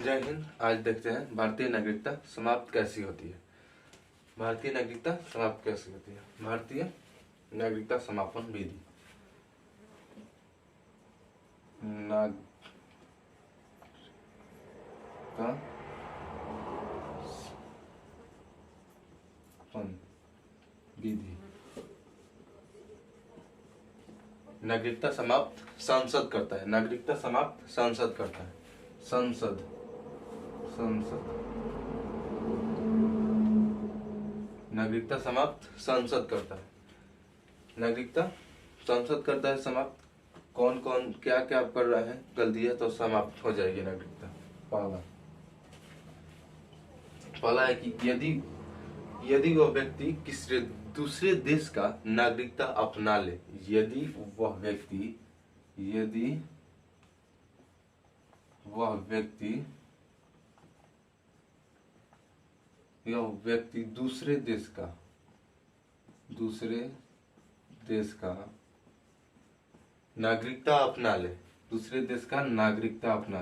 जय हिंद। आज देखते हैं भारतीय नागरिकता समाप्त कैसी होती है। भारतीय नागरिकता समाप्त कैसी होती है। भारतीय नागरिकता समापन विधि। नागरिकता विधि। नागरिकता समाप्त संसद करता है। नागरिकता समाप्त संसद करता है। संसद नागरिकता समाप्त संसद करता है। नागरिकता संसद करता है समाप्त। कौन कौन क्या क्या कर रहा है गलती है तो समाप्त हो जाएगी नागरिकता। पहला है कि यदि वह व्यक्ति किसी दूसरे देश का नागरिकता अपना ले। यदि वह व्यक्ति दूसरे देश का नागरिकता अपना ले। दूसरे देश का नागरिकता अपना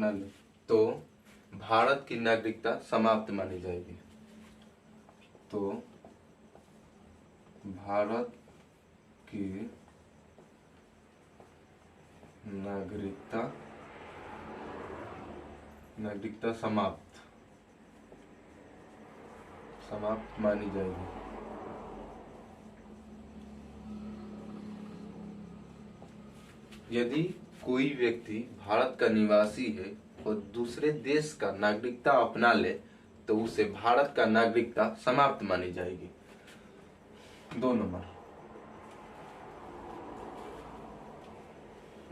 ले। तो भारत की नागरिकता समाप्त मानी जाएगी। तो भारत की नागरिकता समाप्त मानी जाएगी। यदि कोई व्यक्ति भारत का निवासी है और दूसरे देश का नागरिकता अपना ले तो उसे भारत का नागरिकता समाप्त मानी जाएगी। 2 नंबर,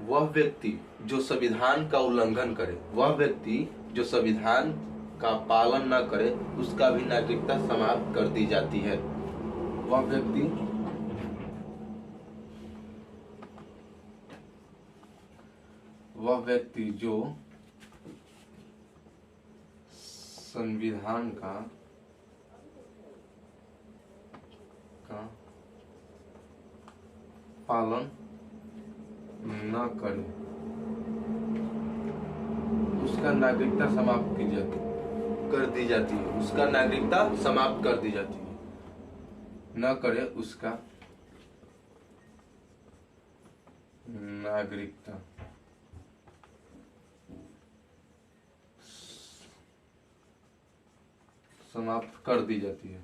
वह व्यक्ति जो संविधान का उल्लंघन करे, वह व्यक्ति जो संविधान का पालन न करे उसका भी नागरिकता समाप्त कर दी जाती है। वह व्यक्ति जो संविधान का पालन न करे उसका नागरिकता समाप्त कर दी जाती है। उसका नागरिकता समाप्त कर दी जाती है। न करे उसका नागरिकता समाप्त कर दी जाती है।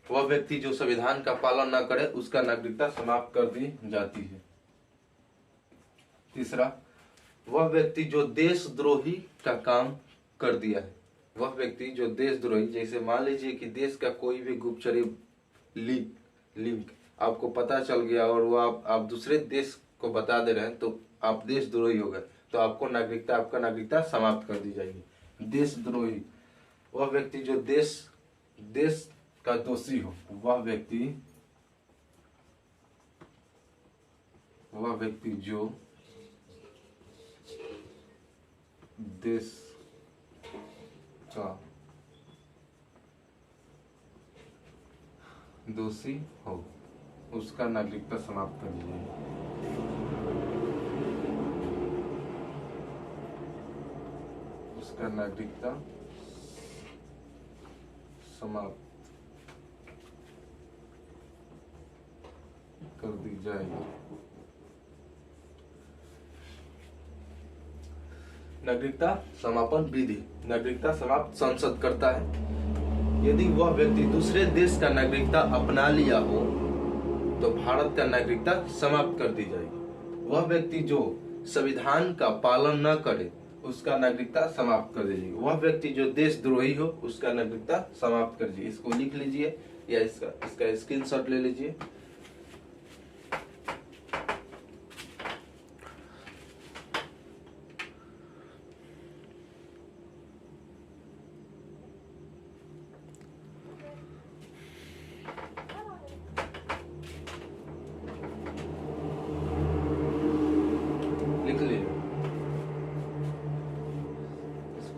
वह व्यक्ति जो संविधान का पालन न करे उसका नागरिकता समाप्त कर दी जाती है। तीसरा, वह व्यक्ति जो देशद्रोही का काम कर दिया है। वह व्यक्ति जो देशद्रोही, जैसे मान लीजिए कि देश का कोई भी गुप्तचर लिंक आपको पता चल गया और वो आप दूसरे देश को बता दे रहे हैं तो आप देशद्रोही हो गए, तो आपका नागरिकता समाप्त कर दी जाएगी। देशद्रोही, वह व्यक्ति जो देश का दोषी हो। वह व्यक्ति जो देश का दोषी हो उसका नागरिकता समाप्त कर दी जाएगी। उसका नागरिकता समाप्त कर दी जाएगी। नागरिकता समापन विधि। नागरिकता समाप्त संसद करता है। यदि वह व्यक्ति दूसरे देश का नागरिकता अपना लिया हो तो भारत का नागरिकता समाप्त कर दी जाएगी। वह व्यक्ति जो संविधान का पालन न करे उसका नागरिकता समाप्त कर दीजिए। वह व्यक्ति जो देशद्रोही हो उसका नागरिकता समाप्त कर दीजिए। इसको लिख लीजिए या इसका स्क्रीनशॉट ले लीजिए।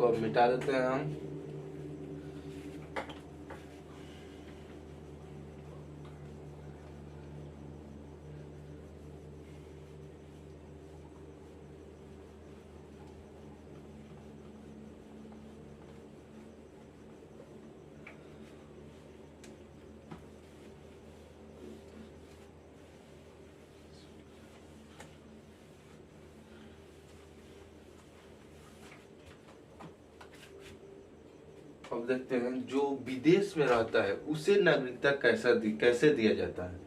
इसको अब मिटा देते हैं हम। अब देखते हैं जो विदेश में रहता है उसे नागरिकता कैसे दिया जाता है।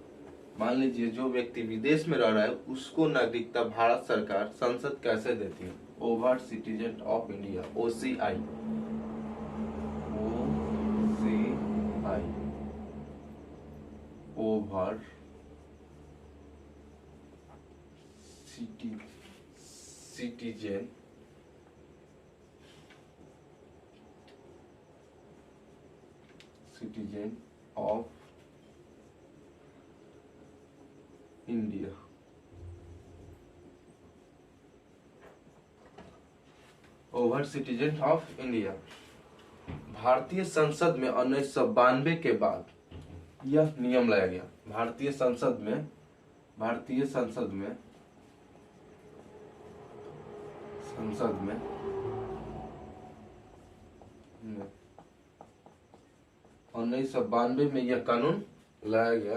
मान लीजिए जो व्यक्ति विदेश में रह रहा है उसको नागरिकता भारत सरकार संसद कैसे देती है। Over citizen of India, OCI, over citizen of India. Over citizen of India. भारतीय संसद में 1992 के बाद यह नियम लाया गया। भारतीय संसद में 1992 में यह कानून लाया गया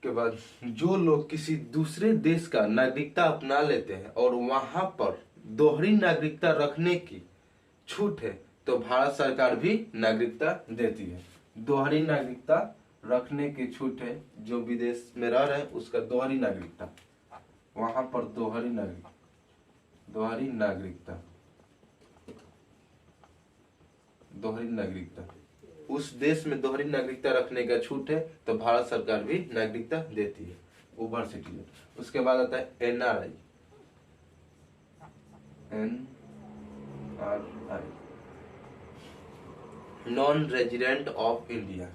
के बाद जो लोग किसी दूसरे देश का नागरिकता अपना लेते हैं और वहां पर दोहरी नागरिकता रखने की छूट है तो भारत सरकार भी नागरिकता देती है। दोहरी नागरिकता रखने की छूट है, जो विदेश में रह रहे हैं उसका दोहरी नागरिकता, वहां पर दोहरी नागरिकता उस देश में दोहरी नागरिकता रखने का छूट है तो भारत सरकार भी नागरिकता देती है। Over citizen. उसके बाद आता है NRI, non resident of India,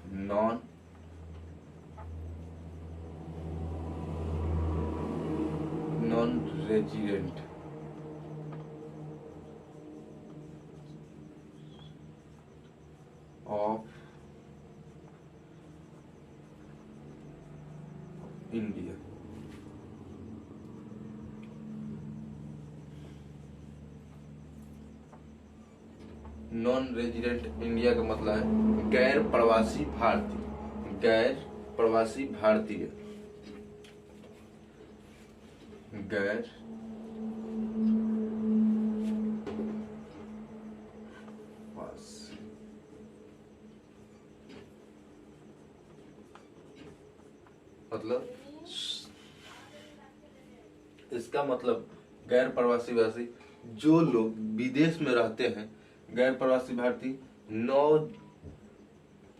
non resident of India. Non resident India का मतलब है गैर प्रवासी भारतीय। गैर प्रवासी भारतीय मतलब इसका मतलब गैर प्रवासी भारतीय जो लोग विदेश में रहते हैं। गैर प्रवासी भारतीय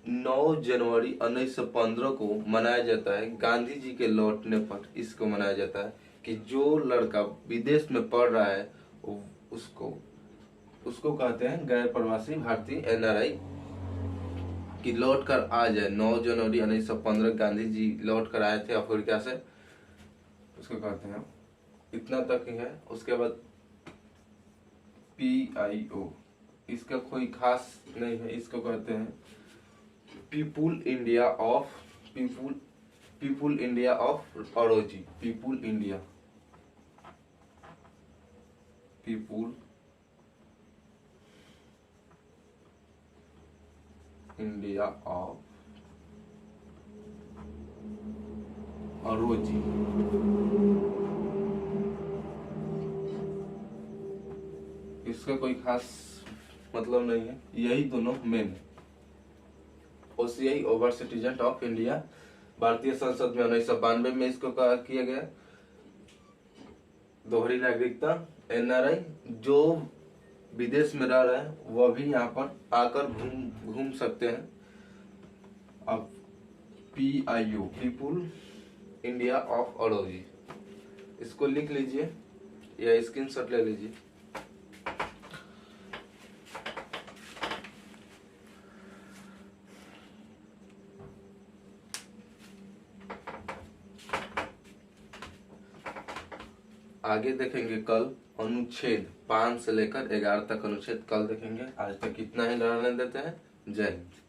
9 जनवरी 1915 को मनाया जाता है। गांधी जी के लौटने पर इसको मनाया जाता है कि जो लड़का विदेश में पढ़ रहा है उसको कहते हैं गैर प्रवासी भारतीय, NRI, कि लौट कर आ जाए। 9 जनवरी 1915 गांधी जी लौट कर आए थे अफ्रीका से, उसको कहते हैं। इतना तक ही है। उसके बाद PIO, इसका कोई खास नहीं है। इसको कहते हैं पीपुल इंडिया ऑफ अरोजी। पीपुल इंडिया ऑफ अरोजी। इसका कोई खास मतलब नहीं है, यही दोनों मेन है। OCI, over citizen of India, भारतीय संसद में 1992 में इसको किया गया। दोहरी नागरिकता, NRI, जो विदेश में रह रहे हैं वह भी यहाँ पर आकर घूम सकते हैं। अब PIO, पीपुल इंडिया ऑफ अरोजी, इसको लिख लीजिए या स्क्रीनशॉट ले लीजिए। आगे देखेंगे कल अनुच्छेद 5 से लेकर 11 तक अनुच्छेद कल देखेंगे। आज तक इतना ही, लड़ने देते हैं। जय हिंद।